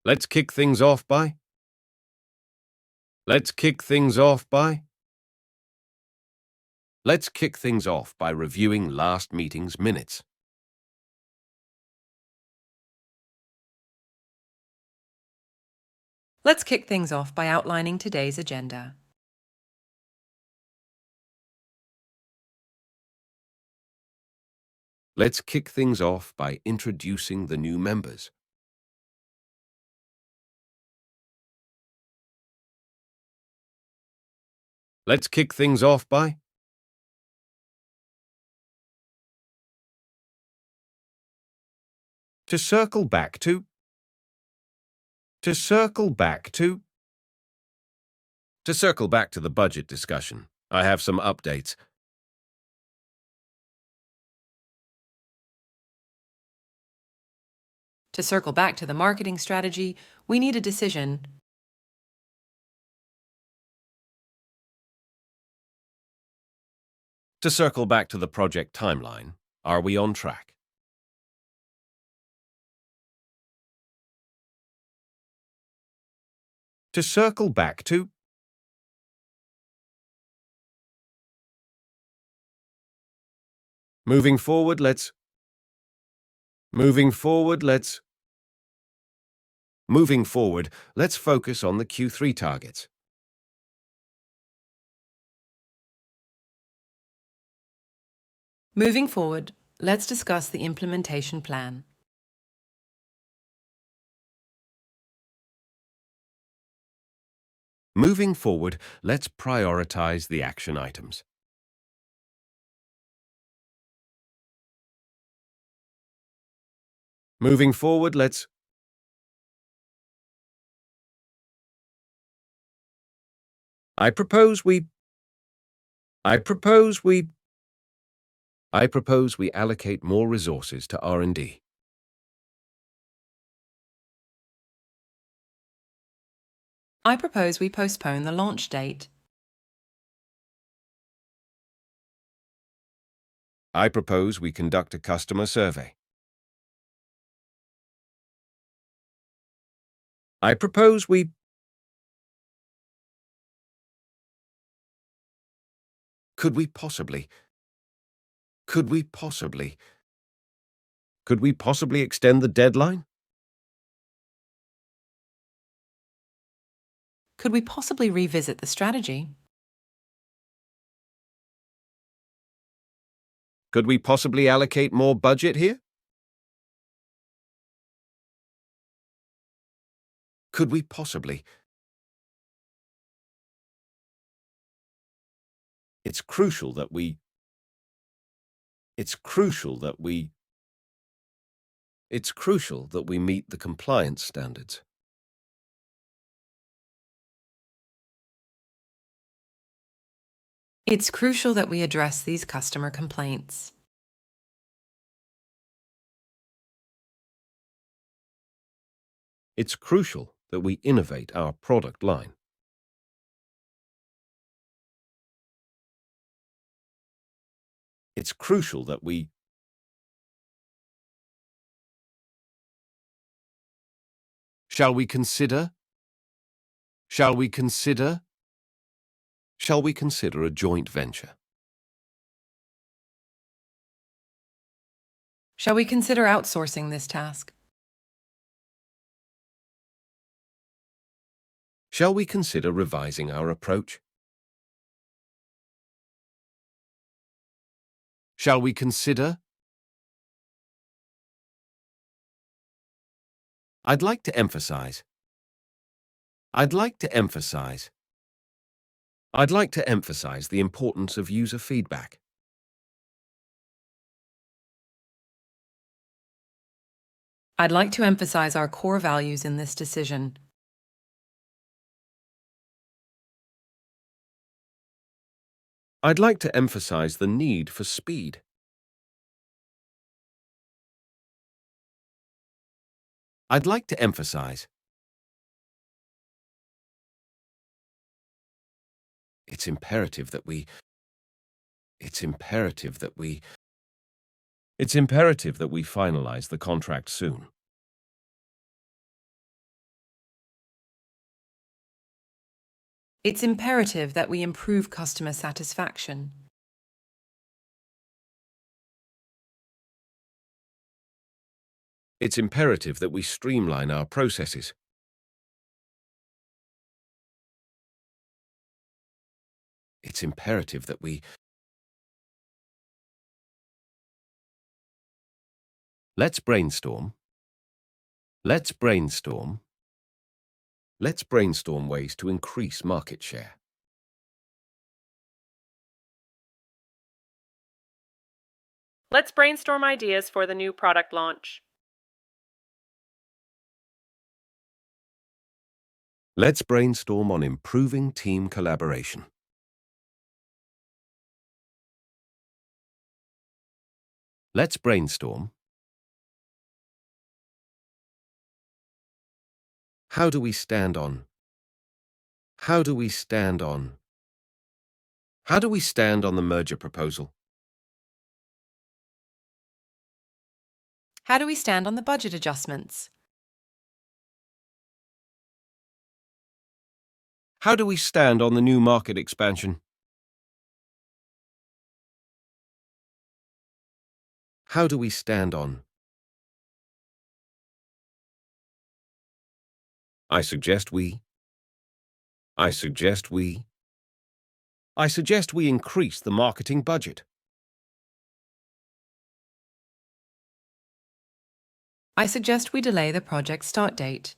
Let's kick things off by. Let's kick things off by. Let's kick things off by reviewing last meeting's minutes. Let's kick things off by outlining today's agenda. Let's kick things off by introducing the new members. Let's kick things off by. To circle back to. To circle back to. To circle back to the budget discussion, I have some updates. To circle back to the marketing strategy, we need a decision. To circle back to the project timeline, are we on track? To circle back to. Moving forward, let's focus on the Q3 targets. Moving forward, let's discuss the implementation plan. Moving forward, let's prioritize the action items. Moving forward, let's. I propose we allocate more resources to R&D. I propose we postpone the launch date. I propose we conduct a customer survey. I propose we. Could we possibly extend the deadline? Could we possibly revisit the strategy? Could we possibly allocate more budget here? Could we possibly? It's crucial that we meet the compliance standards. It's crucial that we address these customer complaints. It's crucial that we innovate our product line. It's crucial that we. Shall we consider a joint venture? Shall we consider outsourcing this task? Shall we consider revising our approach? Shall we consider? I'd like to emphasize the importance of user feedback. I'd like to emphasize our core values in this decision. I'd like to emphasize the need for speed. I'd like to emphasize. It's imperative that we finalize the contract soon. It's imperative that we improve customer satisfaction. It's imperative that we streamline our processes. It's imperative that we... Let's brainstorm. Let's brainstorm. Let's brainstorm ways to increase market share. Let's brainstorm ideas for the new product launch. Let's brainstorm on improving team collaboration. Let's brainstorm. How do we stand on? How do we stand on? How do we stand on the merger proposal? How do we stand on the budget adjustments? How do we stand on the new market expansion? How do we stand on? I suggest we increase the marketing budget. I suggest we delay the project start date.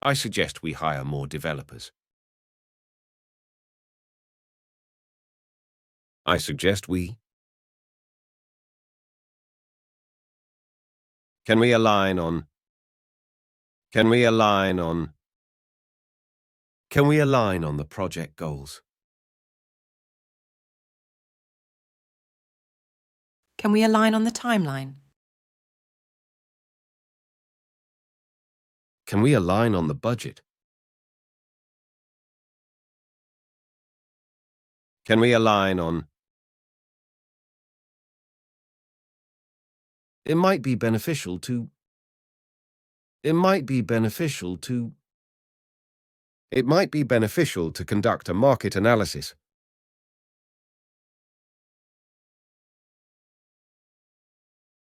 I suggest we hire more developers. I suggest we... Can we align on the project goals? Can we align on the timeline? Can we align on the budget? Can we align on... It might be beneficial to conduct a market analysis.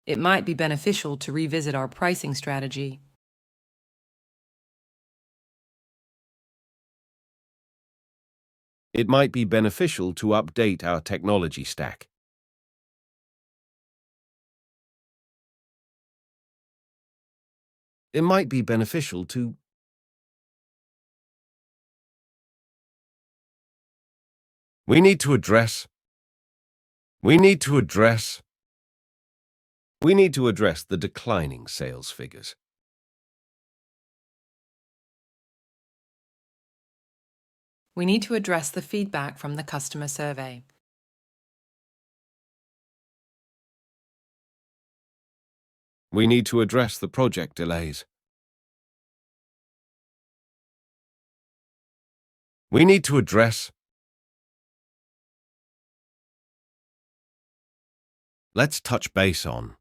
It might be beneficial to revisit our pricing strategy. It might be beneficial to update our technology stack. It might be beneficial to... We need to address the declining sales figures. We need to address the feedback from the customer survey. We need to address the project delays. We need to address... Let's touch base on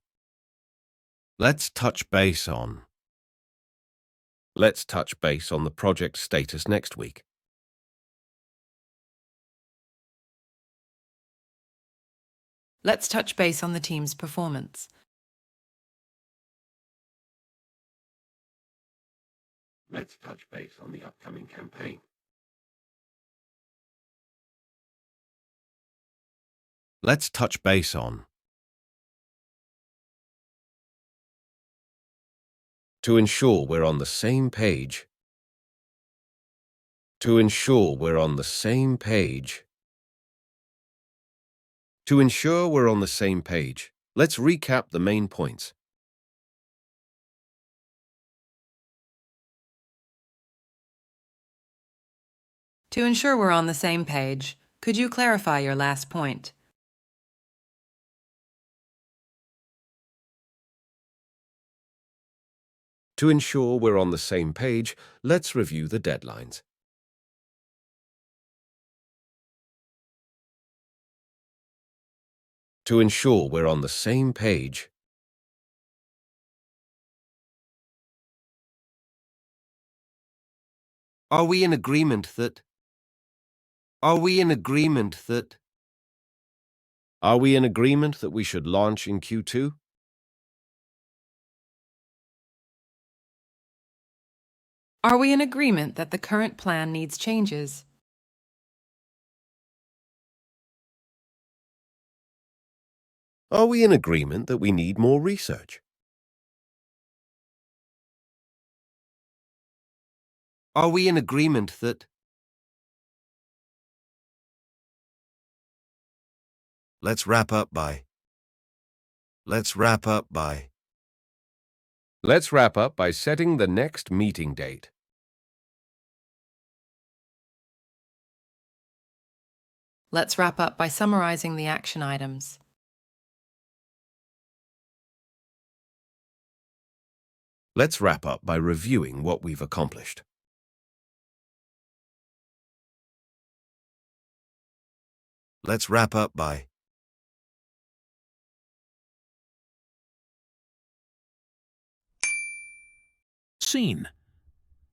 the project status next week. Let's touch base on the team's performance. Let's touch base on the upcoming campaign. Let's touch base on... To ensure we're on the same page. To ensure we're on the same page. To ensure we're on the same page, let's recap the main points. To ensure we're on the same page, could you clarify your last point? To ensure we're on the same page, let's review the deadlines. To ensure we're on the same page, Are we in agreement that? Are we in agreement that? Are we in agreement that we should launch in Q2? Are we in agreement that the current plan needs changes? Are we in agreement that we need more research? Are we in agreement that? Let's wrap up by. Let's wrap up by. Let's wrap up by setting the next meeting date. Let's wrap up by summarizing the action items. Let's wrap up by reviewing what we've accomplished. Let's wrap up by. Scene.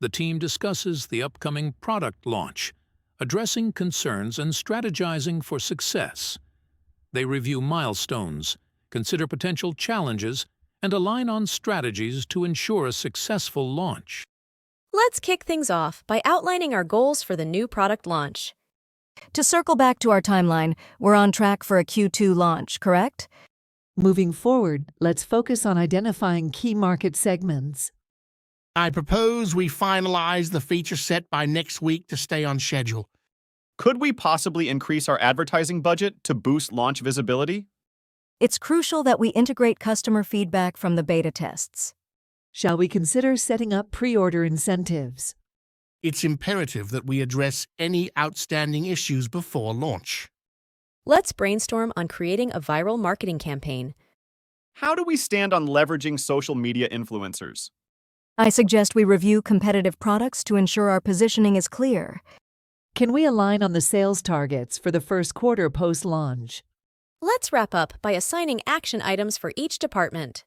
The team discusses the upcoming product launch, addressing concerns and strategizing for success. They review milestones, consider potential challenges, and align on strategies to ensure a successful launch. Let's kick things off by outlining our goals for the new product launch. To circle back to our timeline, we're on track for a Q2 launch, correct? Moving forward, let's focus on identifying key market segments. I propose we finalize the feature set by next week to stay on schedule. Could we possibly increase our advertising budget to boost launch visibility? It's crucial that we integrate customer feedback from the beta tests. Shall we consider setting up pre-order incentives? It's imperative that we address any outstanding issues before launch. Let's brainstorm on creating a viral marketing campaign. How do we stand on leveraging social media influencers? I suggest we review competitive products to ensure our positioning is clear. Can we align on the sales targets for the first quarter post-launch? Let's wrap up by assigning action items for each department.